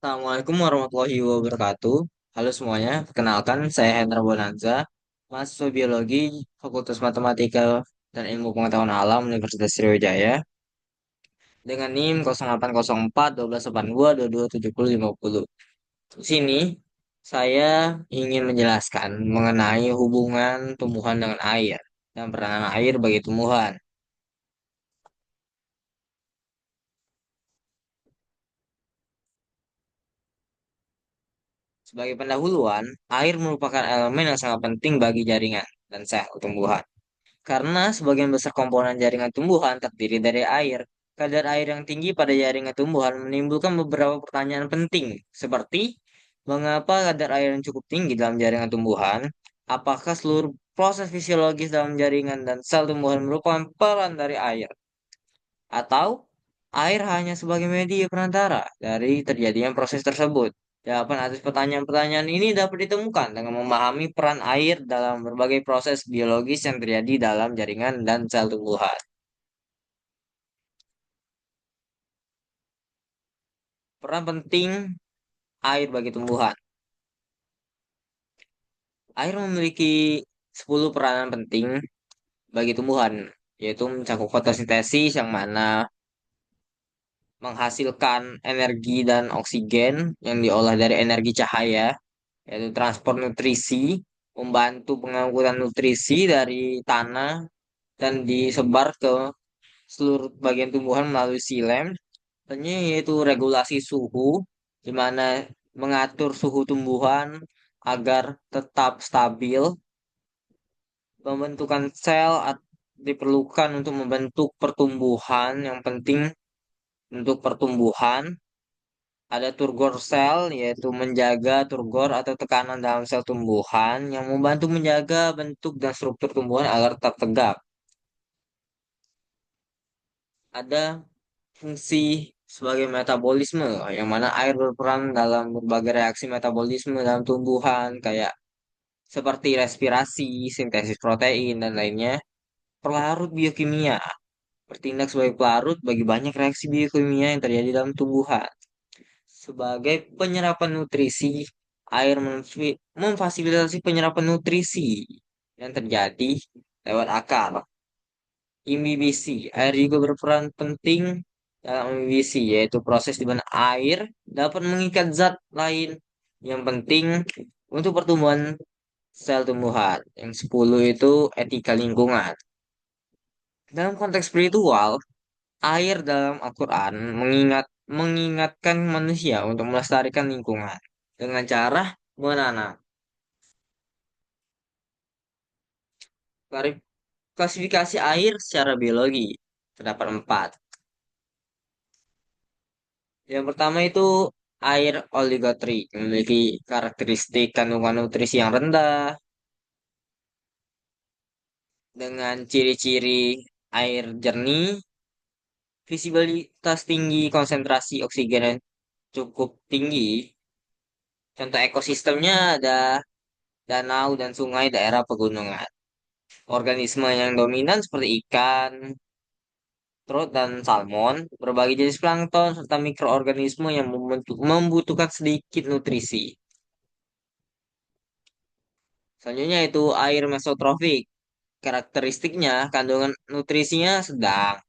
Assalamualaikum warahmatullahi wabarakatuh. Halo semuanya, perkenalkan saya Hendra Bonanza, mahasiswa biologi Fakultas Matematika dan Ilmu Pengetahuan Alam Universitas Sriwijaya dengan NIM 0804 1282 2270 50. Di sini saya ingin menjelaskan mengenai hubungan tumbuhan dengan air dan peranan air bagi tumbuhan. Sebagai pendahuluan, air merupakan elemen yang sangat penting bagi jaringan dan sel tumbuhan. Karena sebagian besar komponen jaringan tumbuhan terdiri dari air, kadar air yang tinggi pada jaringan tumbuhan menimbulkan beberapa pertanyaan penting, seperti mengapa kadar air yang cukup tinggi dalam jaringan tumbuhan, apakah seluruh proses fisiologis dalam jaringan dan sel tumbuhan merupakan peran dari air, atau air hanya sebagai media perantara dari terjadinya proses tersebut. Jawaban atas pertanyaan-pertanyaan ini dapat ditemukan dengan memahami peran air dalam berbagai proses biologis yang terjadi dalam jaringan dan sel tumbuhan. Peran penting air bagi tumbuhan. Air memiliki 10 peranan penting bagi tumbuhan, yaitu mencakup fotosintesis yang mana menghasilkan energi dan oksigen yang diolah dari energi cahaya, yaitu transport nutrisi, membantu pengangkutan nutrisi dari tanah dan disebar ke seluruh bagian tumbuhan melalui silem. Selanjutnya yaitu regulasi suhu, di mana mengatur suhu tumbuhan agar tetap stabil. Pembentukan diperlukan untuk membentuk pertumbuhan yang penting untuk pertumbuhan. Ada turgor sel, yaitu menjaga turgor atau tekanan dalam sel tumbuhan yang membantu menjaga bentuk dan struktur tumbuhan agar tetap tegak. Ada fungsi sebagai metabolisme, yang mana air berperan dalam berbagai reaksi metabolisme dalam tumbuhan, kayak seperti respirasi, sintesis protein, dan lainnya. Pelarut biokimia bertindak sebagai pelarut bagi banyak reaksi biokimia yang terjadi dalam tumbuhan. Sebagai penyerapan nutrisi, air memfasilitasi penyerapan nutrisi yang terjadi lewat akar. Imbibisi, air juga berperan penting dalam imbibisi, yaitu proses di mana air dapat mengikat zat lain yang penting untuk pertumbuhan sel tumbuhan. Yang 10 itu etika lingkungan. Dalam konteks spiritual, air dalam Al-Quran mengingatkan manusia untuk melestarikan lingkungan dengan cara menanam. Klasifikasi air secara biologi terdapat empat. Yang pertama itu air oligotri, memiliki karakteristik kandungan nutrisi yang rendah dengan ciri-ciri air jernih, visibilitas tinggi, konsentrasi oksigen yang cukup tinggi. Contoh ekosistemnya ada danau dan sungai daerah pegunungan. Organisme yang dominan seperti ikan, trout, dan salmon, berbagai jenis plankton, serta mikroorganisme yang membutuhkan sedikit nutrisi. Selanjutnya itu air mesotrofik. Karakteristiknya, kandungan nutrisinya sedang.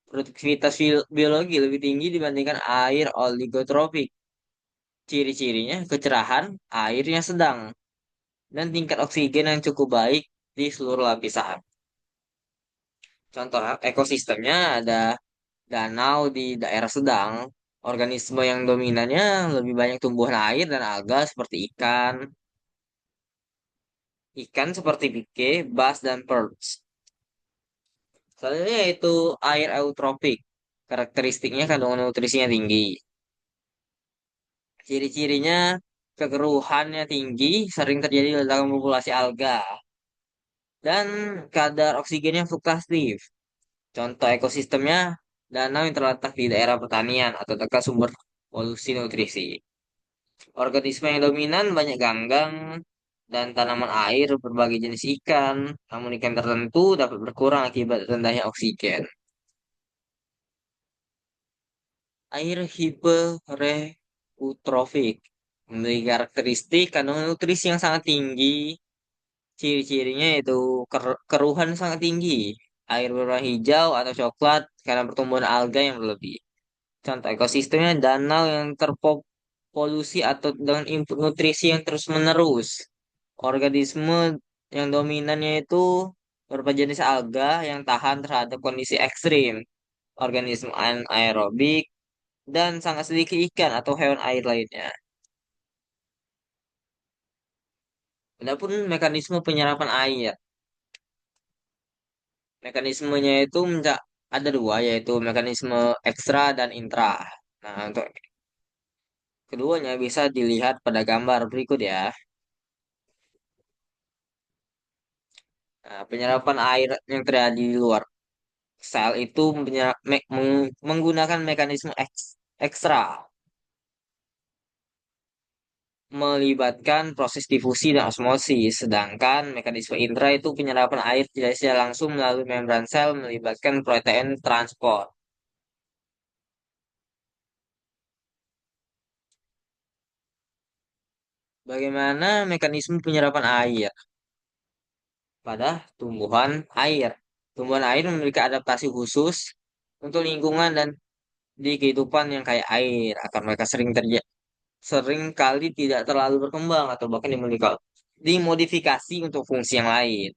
Produktivitas biologi lebih tinggi dibandingkan air oligotropik. Ciri-cirinya, kecerahan, airnya sedang. Dan tingkat oksigen yang cukup baik di seluruh lapisan. Contoh ekosistemnya ada danau di daerah sedang. Organisme yang dominannya lebih banyak tumbuhan air dan alga seperti ikan. Ikan seperti pike, bass, dan perch. Selanjutnya yaitu air eutropik. Karakteristiknya kandungan nutrisinya tinggi. Ciri-cirinya kekeruhannya tinggi, sering terjadi ledakan populasi alga. Dan kadar oksigennya fluktuatif. Contoh ekosistemnya danau yang terletak di daerah pertanian atau dekat sumber polusi nutrisi. Organisme yang dominan banyak ganggang dan tanaman air berbagai jenis ikan, namun ikan tertentu dapat berkurang akibat rendahnya oksigen. Air hiperreotrofi. eutrofik. Memiliki karakteristik kandungan nutrisi yang sangat tinggi. Ciri-cirinya yaitu keruhan sangat tinggi, air berwarna hijau atau coklat karena pertumbuhan alga yang berlebih. Contoh ekosistemnya danau yang terpolusi atau dengan input nutrisi yang terus-menerus. Organisme yang dominannya itu beberapa jenis alga yang tahan terhadap kondisi ekstrim. Organisme anaerobik dan sangat sedikit ikan atau hewan air lainnya. Adapun mekanisme penyerapan air. Mekanismenya itu ada dua, yaitu mekanisme ekstra dan intra. Nah, untuk keduanya bisa dilihat pada gambar berikut ya. Nah, penyerapan air yang terjadi di luar sel itu menggunakan mekanisme ekstra, melibatkan proses difusi dan osmosis. Sedangkan mekanisme intra itu penyerapan air tidak secara langsung melalui membran sel, melibatkan protein transport. Bagaimana mekanisme penyerapan air pada tumbuhan air? Tumbuhan air memiliki adaptasi khusus untuk lingkungan dan di kehidupan yang kayak air. Akan mereka sering kali tidak terlalu berkembang atau bahkan dimodifikasi untuk fungsi yang lain.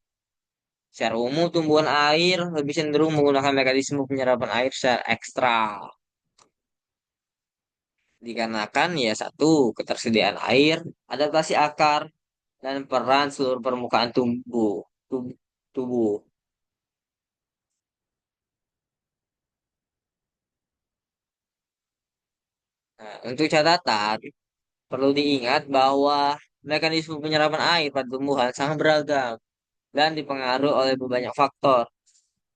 Secara umum, tumbuhan air lebih cenderung menggunakan mekanisme penyerapan air secara ekstra. Dikarenakan ya satu, ketersediaan air, adaptasi akar, dan peran seluruh permukaan tubuh, tubuh. Nah, untuk catatan, perlu diingat bahwa mekanisme penyerapan air pada tumbuhan sangat beragam dan dipengaruhi oleh banyak faktor,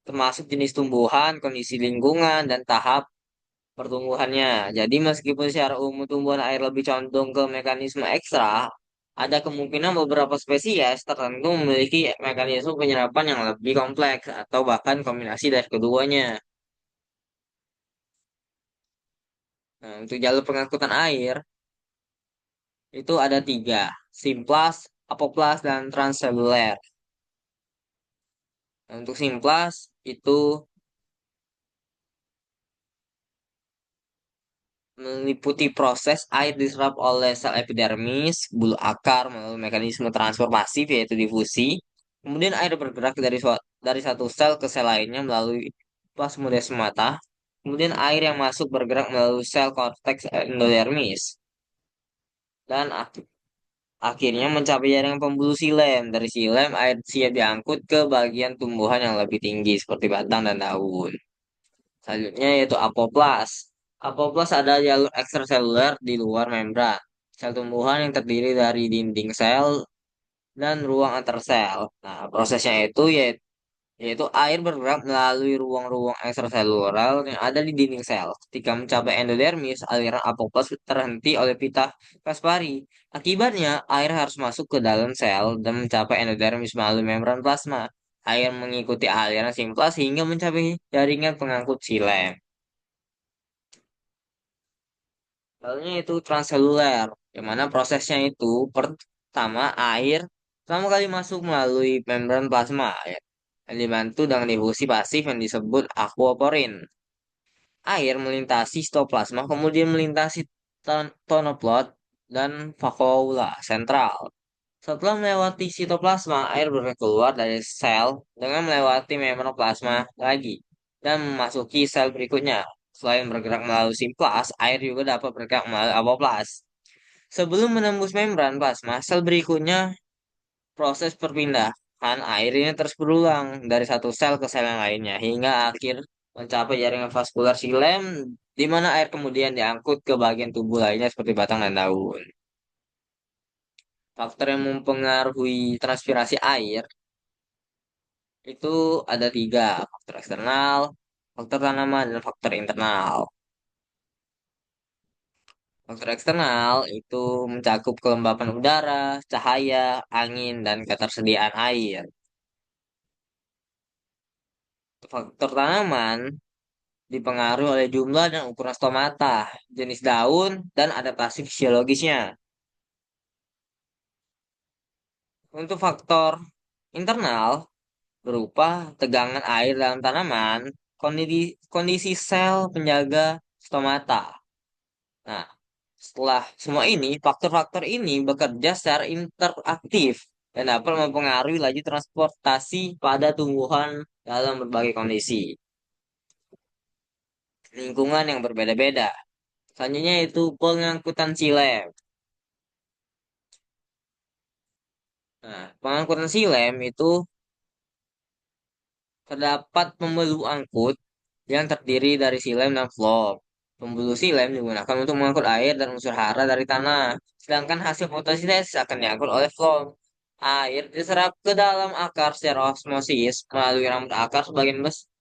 termasuk jenis tumbuhan, kondisi lingkungan, dan tahap pertumbuhannya. Jadi meskipun secara umum tumbuhan air lebih condong ke mekanisme ekstra, ada kemungkinan beberapa spesies tertentu memiliki mekanisme penyerapan yang lebih kompleks atau bahkan kombinasi dari keduanya. Nah, untuk jalur pengangkutan air itu ada tiga, simplas, apoplas, dan transseluler. Nah, untuk simplas itu meliputi proses air diserap oleh sel epidermis, bulu akar melalui mekanisme transfer pasif yaitu difusi. Kemudian air bergerak dari satu sel ke sel lainnya melalui plasmodesmata. Kemudian air yang masuk bergerak melalui sel korteks endodermis. Dan akhirnya mencapai jaringan pembuluh silem. Dari silem, air siap diangkut ke bagian tumbuhan yang lebih tinggi seperti batang dan daun. Selanjutnya yaitu apoplas. Apoplas adalah jalur ekstraseluler di luar membran. Sel tumbuhan yang terdiri dari dinding sel dan ruang antar sel. Nah, prosesnya yaitu air bergerak melalui ruang-ruang ekstraseluler yang ada di dinding sel. Ketika mencapai endodermis, aliran apoplas terhenti oleh pita Kaspari. Akibatnya, air harus masuk ke dalam sel dan mencapai endodermis melalui membran plasma. Air mengikuti aliran simplas hingga mencapai jaringan pengangkut silem. Lalunya itu transseluler, yang mana prosesnya itu pertama air pertama kali masuk melalui membran plasma ya, yang dibantu dengan difusi pasif yang disebut aquaporin. Air melintasi sitoplasma, kemudian melintasi tonoplot dan vakuola sentral. Setelah melewati sitoplasma, air bergerak keluar dari sel dengan melewati membran plasma lagi dan memasuki sel berikutnya. Selain bergerak melalui simplas, air juga dapat bergerak melalui apoplas. Sebelum menembus membran plasma, sel berikutnya proses perpindahan air ini terus berulang dari satu sel ke sel yang lainnya hingga akhir mencapai jaringan vaskular silem di mana air kemudian diangkut ke bagian tubuh lainnya seperti batang dan daun. Faktor yang mempengaruhi transpirasi air itu ada tiga, faktor eksternal, faktor tanaman, dan faktor internal. Faktor eksternal itu mencakup kelembapan udara, cahaya, angin, dan ketersediaan air. Faktor tanaman dipengaruhi oleh jumlah dan ukuran stomata, jenis daun, dan adaptasi fisiologisnya. Untuk faktor internal berupa tegangan air dalam tanaman, kondisi sel penjaga stomata. Nah, setelah semua ini, faktor-faktor ini bekerja secara interaktif dan dapat mempengaruhi laju transportasi pada tumbuhan dalam berbagai kondisi lingkungan yang berbeda-beda. Selanjutnya itu pengangkutan silem. Nah, pengangkutan silem itu terdapat pembuluh angkut yang terdiri dari silem dan flow. Pembuluh silem digunakan untuk mengangkut air dan unsur hara dari tanah, sedangkan hasil fotosintesis akan diangkut oleh flow. Air diserap ke dalam akar secara osmosis melalui rambut akar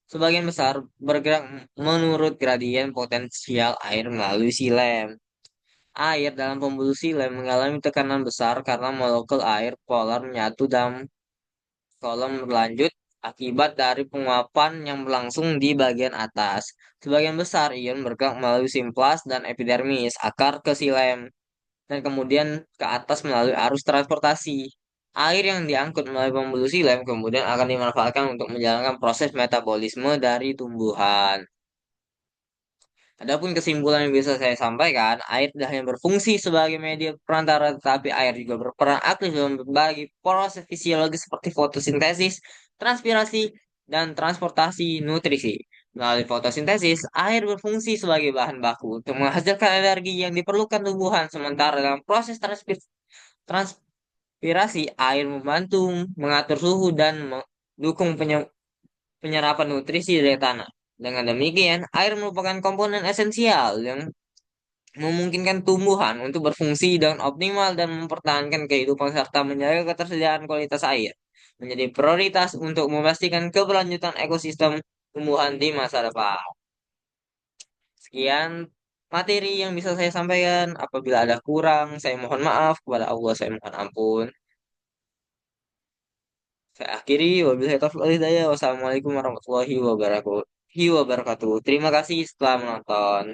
sebagian besar bergerak menurut gradien potensial air melalui silem. Air dalam pembuluh silem mengalami tekanan besar karena molekul air polar menyatu dalam kolom berlanjut akibat dari penguapan yang berlangsung di bagian atas. Sebagian besar ion bergerak melalui simplas dan epidermis, akar ke silem, dan kemudian ke atas melalui arus transportasi. Air yang diangkut melalui pembuluh silem kemudian akan dimanfaatkan untuk menjalankan proses metabolisme dari tumbuhan. Adapun kesimpulan yang bisa saya sampaikan, air tidak hanya berfungsi sebagai media perantara, tetapi air juga berperan aktif dalam berbagai proses fisiologis seperti fotosintesis, transpirasi, dan transportasi nutrisi. Melalui fotosintesis, air berfungsi sebagai bahan baku untuk menghasilkan energi yang diperlukan tumbuhan, sementara dalam proses transpirasi, air membantu mengatur suhu dan mendukung penyerapan nutrisi dari tanah. Dengan demikian, air merupakan komponen esensial yang memungkinkan tumbuhan untuk berfungsi dengan optimal dan mempertahankan kehidupan serta menjaga ketersediaan kualitas air. Menjadi prioritas untuk memastikan keberlanjutan ekosistem tumbuhan di masa depan. Sekian materi yang bisa saya sampaikan. Apabila ada kurang, saya mohon maaf. Kepada Allah, saya mohon ampun. Saya akhiri. Wabillahi taufiq wal hidayah. Wassalamualaikum warahmatullahi wabarakatuh. Terima kasih setelah menonton.